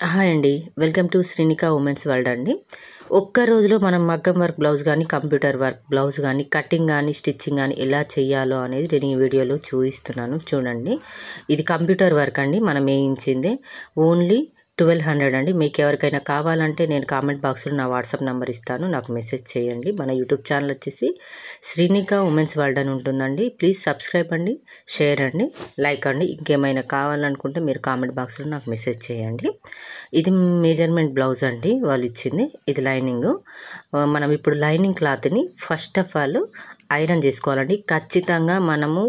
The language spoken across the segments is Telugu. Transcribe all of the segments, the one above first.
హాయ్ అండి. Welcome to Srinika women's world అండి. ఒక్క రోజులో మనం మగ్గం వర్క్ బ్లౌజ్ కానీ, కంప్యూటర్ వర్క్ బ్లౌజ్ కానీ, కటింగ్ కానీ, స్టిచ్చింగ్ కానీ ఎలా చేయాలో అనేది నేను ఈ వీడియోలో చూపిస్తున్నాను. చూడండి, ఇది కంప్యూటర్ వర్క్ అండి. మనం వేయించింది ఓన్లీ 1200 అండి. మీకు ఎవరికైనా కావాలంటే నేను కామెంట్ బాక్స్లో నా వాట్సాప్ నెంబర్ ఇస్తాను, నాకు మెసేజ్ చేయండి. మన యూట్యూబ్ ఛానల్ వచ్చేసి శ్రీనిక ఉమెన్స్ వరల్డ్ అని ఉంటుందండి. ప్లీజ్ సబ్స్క్రైబ్ అండి, షేర్ అండి, లైక్ అండి. ఇంకేమైనా కావాలనుకుంటే మీరు కామెంట్ బాక్స్లో నాకు మెసేజ్ చేయండి. ఇది మెజర్మెంట్ బ్లౌజ్ అండి వాళ్ళు ఇచ్చింది. ఇది లైనింగ్. మనం ఇప్పుడు లైనింగ్ క్లాత్ని ఫస్ట్ ఆఫ్ ఆల్ ఐరన్ చేసుకోవాలండి. ఖచ్చితంగా మనము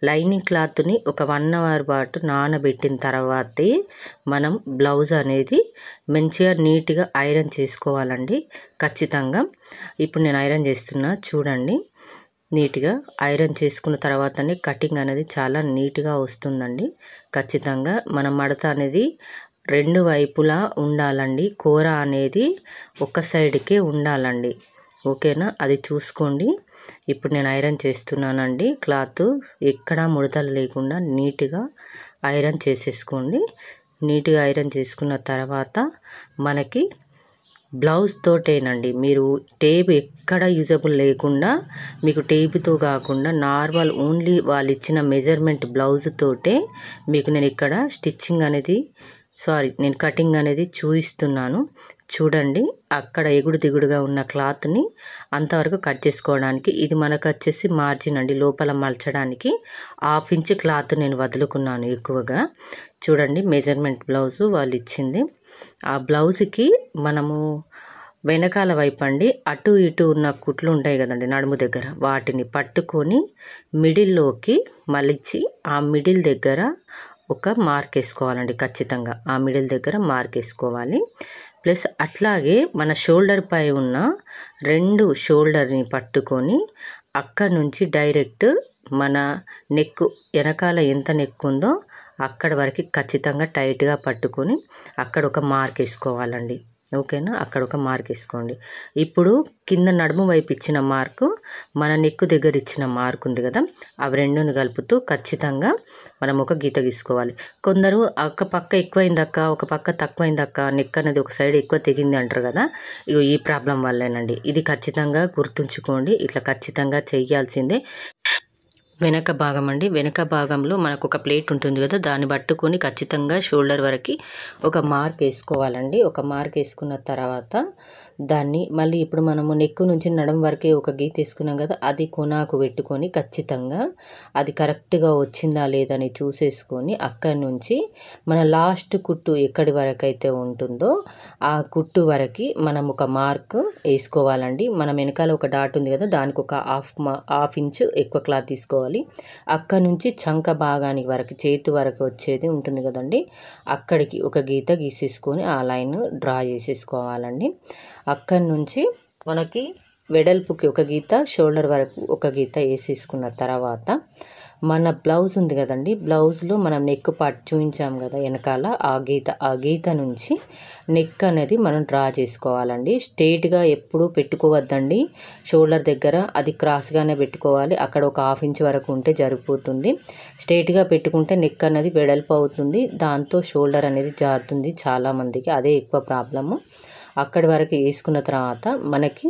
లైనింగ్ క్లాత్ని ఒక 1 అవర్ పాటు నానబెట్టిన తర్వాతే మనం బ్లౌజ్ అనేది మంచిగా నీట్గా ఐరన్ చేసుకోవాలండి ఖచ్చితంగా. ఇప్పుడు నేను ఐరన్ చేస్తున్నా చూడండి. నీట్గా ఐరన్ చేసుకున్న తర్వాతనే కటింగ్ అనేది చాలా నీట్గా వస్తుందండి. ఖచ్చితంగా మన మడత అనేది 2 వైపులా ఉండాలండి. కూర అనేది ఒక సైడ్కే ఉండాలండి. ఓకేనా, అది చూసుకోండి. ఇప్పుడు నేను ఐరన్ చేస్తున్నానండి. క్లాత్ ఎక్కడా ముడతలు లేకుండా నీట్గా ఐరన్ చేసేసుకోండి. నీట్గా ఐరన్ చేసుకున్న తర్వాత మనకి బ్లౌజ్ తోటేనండి. మీరు టేప్ ఎక్కడ యూజబుల్ లేకుండా, మీకు టేపుతో కాకుండా నార్మల్ ఓన్లీ వాళ్ళు ఇచ్చిన మెజర్మెంట్ బ్లౌజ్ తోటే మీకు నేను ఇక్కడ స్టిచ్చింగ్ అనేది నేను కటింగ్ అనేది చూపిస్తున్నాను. చూడండి, అక్కడ ఎగుడు దిగుడుగా ఉన్న క్లాత్ని అంతవరకు కట్ చేసుకోవడానికి. ఇది మనకు వచ్చేసి మార్జిన్ అండి, లోపల మలచడానికి 1/2 ఇంచ్ క్లాత్ నేను వదులుకున్నాను ఎక్కువగా. చూడండి, మెజర్మెంట్ బ్లౌజు వాళ్ళు ఇచ్చింది. ఆ బ్లౌజ్కి మనము వెనకాల వైపు అండి అటు ఇటు ఉన్న కుట్లు ఉంటాయి కదండి నడుము దగ్గర, వాటిని పట్టుకొని మిడిల్లోకి మలిచి ఆ మిడిల్ దగ్గర ఒక మార్క్ వేసుకోవాలండి. ఖచ్చితంగా ఆ మిడిల్ దగ్గర మార్క్ వేసుకోవాలి. ప్లస్ అట్లాగే మన షోల్డర్ పై ఉన్న 2 షోల్డర్ని పట్టుకొని అక్కడ నుంచి డైరెక్ట్ మన నెక్ వెనకాల ఎంత నెక్ ఉందో అక్కడ వరకు ఖచ్చితంగా టైట్గా పట్టుకొని అక్కడ ఒక మార్క్ వేసుకోవాలండి. ఓకేనా, అక్కడ ఒక మార్క్ వేసుకోండి. ఇప్పుడు కింద నడుము వైపు ఇచ్చిన మార్కు, మన నెక్ దగ్గర ఇచ్చిన మార్క్ ఉంది కదా, అవి రెండుని కలుపుతూ ఖచ్చితంగా మనం ఒక గీత గీసుకోవాలి. కొందరు ఒక పక్క ఎక్కువైందక్క, ఒక పక్క తక్కువైందక్క, నెక్ అనేది ఒక సైడ్ ఎక్కువ తెగింది అంటారు కదా, ఇగో ఈ ప్రాబ్లం వల్లేనండి. ఇది ఖచ్చితంగా గుర్తుంచుకోండి, ఇట్లా ఖచ్చితంగా చేయాల్సిందే. వెనక భాగం అండి, వెనక భాగంలో మనకు ఒక ప్లేట్ ఉంటుంది కదా, దాన్ని పట్టుకొని ఖచ్చితంగా షోల్డర్ వరకు ఒక మార్క్ వేసుకోవాలండి. ఒక మార్క్ వేసుకున్న తర్వాత దాన్ని మళ్ళీ ఇప్పుడు మనము నెక్ నుంచి నడుం వరకే ఒక గీత వేసుకున్నాం కదా, అది కొనాకు పెట్టుకొని ఖచ్చితంగా అది కరెక్ట్గా వచ్చిందా లేదని చూసేసుకొని అక్కడి నుంచి మన లాస్ట్ కుట్టు ఎక్కడి వరకు అయితే ఉంటుందో ఆ కుట్టు వరకు మనం ఒక మార్క్ వేసుకోవాలండి. మనం వెనకాల ఒక డాట్ ఉంది కదా, దానికి ఒక హాఫ్ ఇంచ్ ఎక్కువ క్లాత్ తీసుకోవాలి. అక్కడ నుంచి చంక భాగానికి వరకు, చేతి వరకు వచ్చేది ఉంటుంది కదండి, అక్కడికి ఒక గీత గీసేసుకొని ఆ లైన్ డ్రా చేసేసుకోవాలండి. అక్కడి నుంచి మనకి వెడల్పుకి ఒక గీత, షోల్డర్ వరకు ఒక గీత వేసేసుకున్న తర్వాత మన బ్లౌజ్ ఉంది కదండి, బ్లౌజ్లో మనం నెక్ పార్ట్ చూపించాం కదా వెనకాల, ఆ గీత నుంచి నెక్ అనేది మనం డ్రా చేసుకోవాలండి. స్ట్రేట్గా ఎప్పుడూ పెట్టుకోవద్దండి షోల్డర్ దగ్గర, అది క్రాస్గానే పెట్టుకోవాలి. అక్కడ ఒక హాఫ్ ఇంచ్ వరకు ఉంటే సరిపోతుంది. స్ట్రేట్గా పెట్టుకుంటే నెక్ అనేది వెడల్పు అవుతుంది, దాంతో షోల్డర్ అనేది జారుతుంది చాలామందికి, అదే ఎక్కువ ప్రాబ్లము. అక్కడి వరకు వేసుకున్న తర్వాత మనకి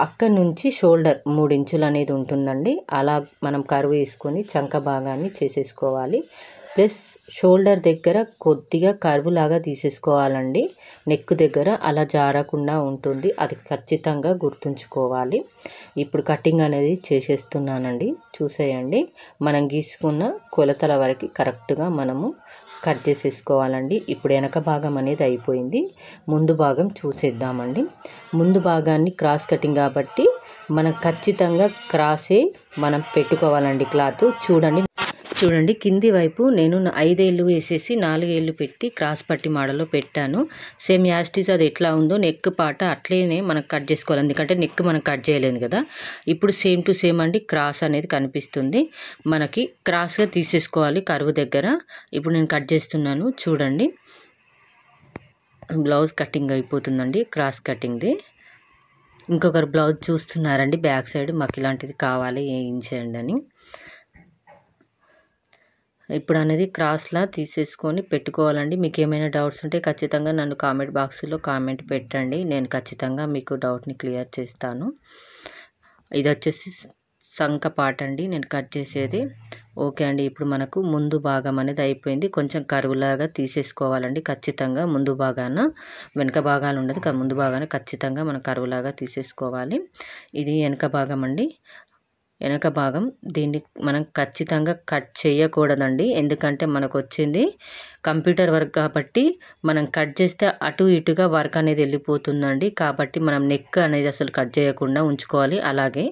అక్కడి నుంచి షోల్డర్ 3 ఇంచులు అనేది ఉంటుందండి. అలా మనం కర్వ్ వేసుకొని చంక భాగాన్ని చేసేసుకోవాలి. ప్లస్ షోల్డర్ దగ్గర కొద్దిగా కర్వ్ లాగా తీసేసుకోవాలండి నెక్ దగ్గర, అలా జారకుండా ఉంటుంది, అది ఖచ్చితంగా గుర్తుంచుకోవాలి. ఇప్పుడు కటింగ్ అనేది చేసేస్తున్నానండి, చూసేయండి. మనం గీసుకున్న కొలతల వరకు కరెక్ట్గా మనము కట్ చేసేసుకోవాలండి. ఇప్పుడు వెనక భాగం అనేది అయిపోయింది, ముందు భాగం చూసేద్దామండి. ముందు భాగాన్ని క్రాస్ కటింగ్ కాబట్టి మనం ఖచ్చితంగా క్రాసే మనం పెట్టుకోవాలండి క్లాత్. చూడండి కింది వైపు నేను 5 ఏళ్ళు వేసేసి 4 ఏళ్ళు పెట్టి క్రాస్ పట్టి మోడల్లో పెట్టాను. సేమ్ యాస్టీస్ అది ఎట్లా ఉందో నెక్ పాట అట్లనే మనం కట్ చేసుకోవాలి, ఎందుకంటే నెక్ మనం కట్ చేయలేదు కదా. ఇప్పుడు సేమ్ టు సేమ్ అండి, క్రాస్ అనేది కనిపిస్తుంది మనకి, క్రాస్గా తీసేసుకోవాలి కరువు దగ్గర. ఇప్పుడు నేను కట్ చేస్తున్నాను చూడండి. బ్లౌజ్ కటింగ్ అయిపోతుందండి, క్రాస్ కటింగ్ది. ఇంకొకరు బ్లౌజ్ చూస్తున్నారండి బ్యాక్ సైడ్, మాకు ఇలాంటిది కావాలి వేయించండి అని. ఇప్పుడు అనేది క్రాస్‌లా తీసేసుకొని పెట్టుకోవాలండి. మీకేమైనా డౌట్స్ ఉంటే ఖచ్చితంగా నన్ను కామెంట్ బాక్స్‌లో కామెంట్ పెట్టండి. నేను ఖచ్చితంగా మీకు డౌట్‌ని క్లియర్ చేస్తాను. ఇదొచ్చేసి సంక పార్ట్ అండి నేను కట్ చేసేది. ఓకే అండి. ఇప్పుడు మనకు ముందు భాగం అనేది అయిపోయింది. కొంచెం కర్వ్‌లాగా తీసేసుకోవాలండి ఖచ్చితంగా ముందు భాగాన. వెనక భాగాన ఉండదు. ముందు భాగాన ఖచ్చితంగా మనం కర్వ్‌లాగా తీసేసుకోవాలి. ఇది వెనక భాగం అండి. వెనక భాగం దీన్ని మనం ఖచ్చితంగా కట్ చేయకూడదండి. ఎందుకంటే మనకొచ్చింది కంప్యూటర్ వర్క్ కాబట్టి మనం కట్ చేస్తే అటు ఇటుగా వర్క్ అనేది వెళ్ళిపోతుందండి. కాబట్టి మనం నెక్ అనేది అసలు కట్ చేయకుండా ఉంచుకోవాలి. అలాగే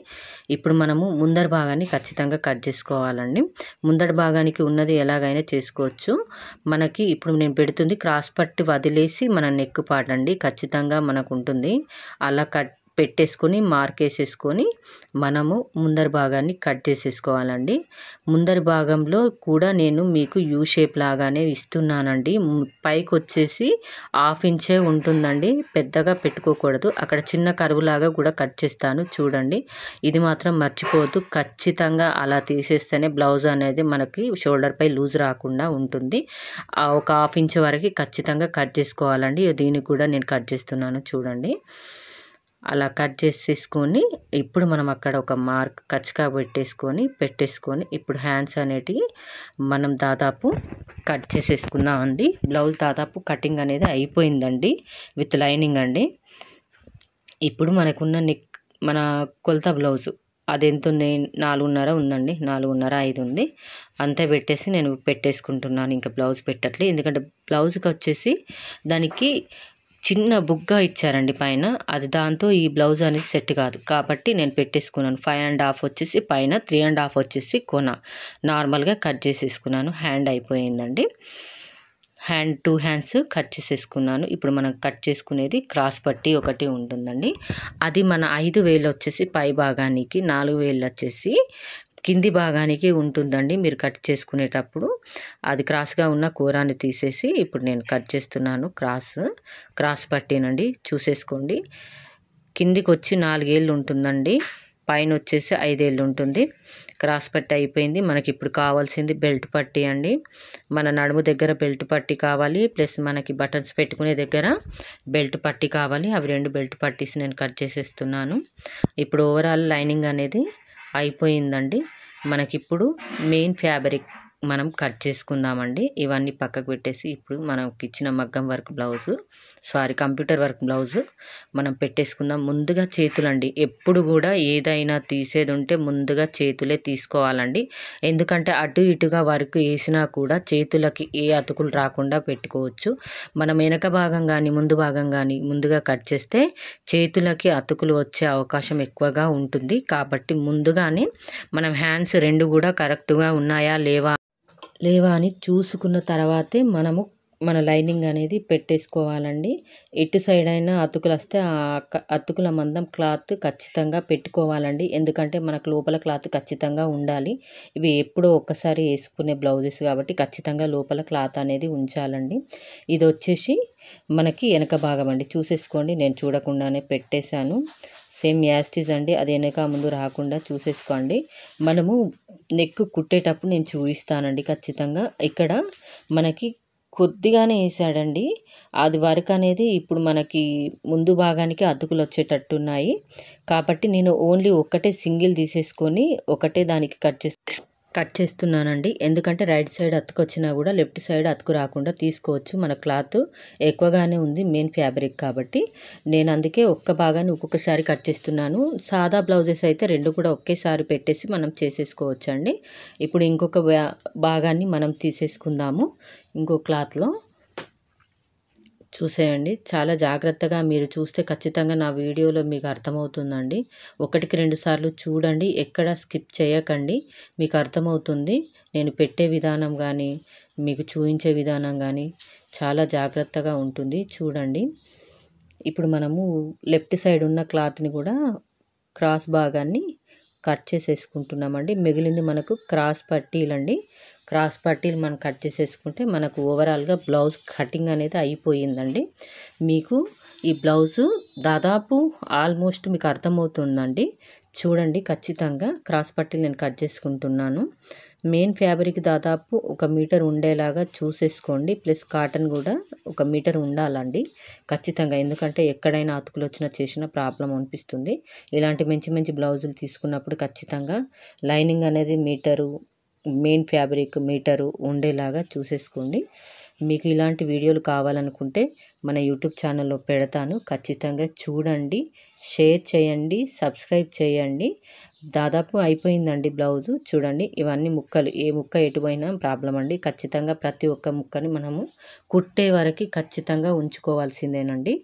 ఇప్పుడు మనము ముందర భాగాన్ని ఖచ్చితంగా కట్ చేసుకోవాలండి. ముందటి భాగానికి ఉన్నది ఎలాగైనా చేసుకోవచ్చు. మనకి ఇప్పుడు నేను పెడుతుంది క్రాస్ పట్టి వదిలేసి మన నెక్ పార్ట్ అండి. ఖచ్చితంగా మనకు ఉంటుంది. అలా పెట్టేసుకొని మార్కేసేసుకొని మనము ముందరి భాగాన్ని కట్ చేసేసుకోవాలండి. ముందరి భాగంలో కూడా నేను మీకు యూ షేప్ లాగానే ఇస్తున్నానండి. పైకొచ్చేసి 1/2 ఇంచే ఉంటుందండి. పెద్దగా పెట్టుకోకూడదు. అక్కడ చిన్న కర్వ్ లాగా కూడా కట్ చేస్తాను చూడండి. ఇది మాత్రం మర్చిపోవద్దు. ఖచ్చితంగా అలా తీసేస్తేనే బ్లౌజ్ అనేది మనకి షోల్డర్‌పై లూజ్ రాకుండా ఉంటుంది. ఒక 1/2 ఇంచ్ వరకు ఖచ్చితంగా కట్ చేసుకోవాలండి. దీనికి కూడా నేను కట్ చేస్తున్నాను చూడండి. అలా కట్ చేసేసుకొని ఇప్పుడు మనం అక్కడ ఒక మార్క్ కచ్చిగా పెట్టేసుకొని ఇప్పుడు హ్యాండ్స్ అనేటివి మనం దాదాపు కట్ చేసేసుకుందామండి. బ్లౌజ్ దాదాపు కటింగ్ అనేది అయిపోయిందండి విత్ లైనింగ్ అండి. ఇప్పుడు మనకున్న మన కొలత బ్లౌజు అదెంతుంది 4.5 ఉందండి. 4.5, 5 ఉంది. అంతే పెట్టేసి నేను పెట్టేసుకుంటున్నాను. ఇంకా బ్లౌజ్ పెట్టట్లే. ఎందుకంటే బ్లౌజ్కి వచ్చేసి దానికి చిన్న బుగ్గ ఇచ్చారండి పైన. అది దాంతో ఈ బ్లౌజ్ అనేది సెట్ కాదు. కాబట్టి నేను పెట్టేసుకున్నాను. 5.5 వచ్చేసి పైన, 3.5 వచ్చేసి కొన నార్మల్గా కట్ చేసేసుకున్నాను. హ్యాండ్ అయిపోయిందండి. 2 హ్యాండ్స్ కట్ చేసేసుకున్నాను. ఇప్పుడు మనం కట్ చేసుకునేది క్రాస్ పట్టి ఒకటి ఉంటుందండి. అది మన 5 వేలు వచ్చేసి పై భాగానికి, 4 వేలు వచ్చేసి కింది భాగానికి ఉంటుందండి. మీరు కట్ చేసుకునేటప్పుడు అది క్రాస్గా ఉన్న కూరాన్ని తీసేసి ఇప్పుడు నేను కట్ చేస్తున్నాను. క్రాస్ పట్టీనండి చూసేసుకోండి. కిందికి వచ్చి 4 ఏళ్ళు ఉంటుందండి. పైన వచ్చేసి 5 ఏళ్ళు ఉంటుంది. క్రాస్ పట్టి అయిపోయింది. మనకి ఇప్పుడు కావాల్సింది బెల్ట్ పట్టీ అండి. మన నడుము దగ్గర బెల్ట్ పట్టీ కావాలి. ప్లస్ మనకి బటన్స్ పెట్టుకునే దగ్గర బెల్ట్ పట్టీ కావాలి. అవి 2 బెల్ట్ పట్టీస్ నేను కట్ చేసేస్తున్నాను. ఇప్పుడు ఓవరాల్ లైనింగ్ అనేది అయిపోయిందండి. మనకిప్పుడు మెయిన్ ఫ్యాబ్రిక్ మనం కట్ చేసుకుందామండి. ఇవన్నీ పక్కకు పెట్టేసి ఇప్పుడు మనకి ఇచ్చిన మగ్గం work blouse computer work blouse మనం పెట్టేసుకుందాం. ముందుగా చేతులండి. ఎప్పుడు కూడా ఏదైనా తీసేది ఉంటే ముందుగా చేతులే తీసుకోవాలండి. ఎందుకంటే అటు ఇటుగా వర్క్ వేసినా కూడా చేతులకి ఏ అతుకులు రాకుండా పెట్టుకోవచ్చు. మనం వెనక భాగం కానీ ముందు భాగం కానీ ముందుగా కట్ చేస్తే చేతులకి అతుకులు వచ్చే అవకాశం ఎక్కువగా ఉంటుంది. కాబట్టి ముందుగానే మనం హ్యాండ్స్ 2 కూడా కరెక్ట్గా ఉన్నాయా లేవా అని చూసుకున్న తర్వాతే మనము మన లైనింగ్ అనేది పెట్టేసుకోవాలండి. ఎటు సైడ్ అయినా అతుకులు వస్తే ఆ అతుకుల మందం క్లాత్ ఖచ్చితంగా పెట్టుకోవాలండి. ఎందుకంటే మనకు లోపల క్లాత్ ఖచ్చితంగా ఉండాలి. ఇవి ఎప్పుడో ఒక్కసారి వేసుకునే బ్లౌజెస్ కాబట్టి ఖచ్చితంగా లోపల క్లాత్ అనేది ఉంచాలండి. ఇది వచ్చేసి మనకి వెనక భాగం అండి. చూసేసుకోండి. నేను చూడకుండానే పెట్టేశాను. సేమ్ యాస్టీజ్ అండి. అది వెనక ముందు రాకుండా చూసేసుకోండి. మనము నెక్ కుట్టేటప్పుడు నేను చూపిస్తానండి ఖచ్చితంగా. ఇక్కడ మనకి కొద్దిగానే వేసాడండి. అది వర్క్ అనేది ఇప్పుడు మనకి ముందు భాగానికి అతుకులు వచ్చేటట్టున్నాయి. కాబట్టి నేను ఓన్లీ ఒక్కటే సింగిల్ తీసేసుకొని ఒకటే దానికి కట్ చేస్తున్నానండి. ఎందుకంటే రైట్ సైడ్ అతుకు వచ్చినా కూడా లెఫ్ట్ సైడ్ అతుకు రాకుండా తీసుకోవచ్చు. మన క్లాత్ ఎక్కువగానే ఉంది మెయిన్ ఫ్యాబ్రిక్ కాబట్టి నేను అందుకే ఒక్క భాగాన్ని ఒక్కొక్కసారి కట్ చేస్తున్నాను. సాదా బ్లౌజెస్ అయితే 2 కూడా ఒకేసారి పెట్టేసి మనం చేసేసుకోవచ్చు అండి. ఇప్పుడు ఇంకొక భాగాన్ని మనం తీసేసుకుందాము. ఇంకో క్లాత్లో చూసేయండి. చాలా జాగ్రత్తగా మీరు చూస్తే ఖచ్చితంగా నా వీడియోలో మీకు అర్థమవుతుందండి. 1కి 2 సార్లు చూడండి. ఎక్కడ స్కిప్ చేయకండి. మీకు అర్థమవుతుంది. నేను పెట్టే విధానం కానీ మీకు చూపించే విధానం కానీ చాలా జాగ్రత్తగా ఉంటుంది. చూడండి. ఇప్పుడు మనము లెఫ్ట్ సైడ్ ఉన్న క్లాత్ని కూడా క్రాస్ భాగాన్ని కట్ చేసేసుకుంటున్నామండి. మిగిలింది మనకు క్రాస్ పట్టీలండి. క్రాస్ పట్టీలు మనం కట్ చేసేసుకుంటే మనకు ఓవరాల్గా బ్లౌజ్ కటింగ్ అనేది అయిపోయిందండి. మీకు ఈ బ్లౌజు దాదాపు ఆల్మోస్ట్ మీకు అర్థమవుతుందండి. చూడండి ఖచ్చితంగా క్రాస్ పట్టీలు నేను కట్ చేసుకుంటున్నాను. మెయిన్ ఫ్యాబ్రిక్ దాదాపు 1 మీటర్ ఉండేలాగా చూసేసుకోండి. ప్లస్ కాటన్ కూడా 1 మీటర్ ఉండాలండి ఖచ్చితంగా. ఎందుకంటే ఎక్కడైనా అతుకులు వచ్చినా చేసినా ప్రాబ్లం అనిపిస్తుంది. ఇలాంటి మంచి మంచి బ్లౌజులు తీసుకున్నప్పుడు ఖచ్చితంగా లైనింగ్ అనేది మీటరు, మెయిన్ ఫ్యాబ్రిక్ మీటరు ఉండేలాగా చూసేసుకోండి. మీకు ఇలాంటి వీడియోలు కావాలనుకుంటే మన యూట్యూబ్ ఛానల్లో పెడతాను. ఖచ్చితంగా చూడండి, షేర్ చేయండి, సబ్స్క్రైబ్ చేయండి. దాదాపు అయిపోయిందండి బ్లౌజు. చూడండి, ఇవన్నీ ముక్కలు, ఏ ముక్క ఎటుపోయినా ప్రాబ్లం అండి. ఖచ్చితంగా ప్రతి ఒక్క ముక్కని మనము కుట్టే వరకు ఖచ్చితంగా ఉంచుకోవాల్సిందేనండి.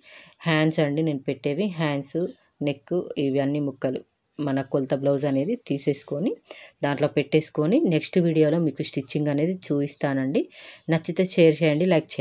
హ్యాండ్స్ అండి నేను పెట్టేవి, హ్యాండ్స్, నెక్, ఇవన్నీ ముక్కలు మన కొలత బ్లౌజ్ అనేది తీసేసుకొని దాంట్లో పెట్టేసుకొని నెక్స్ట్ వీడియోలో మీకు స్టిచ్చింగ్ అనేది చూపిస్తానండి. నచ్చితే షేర్ చేయండి, లైక్ చేయండి.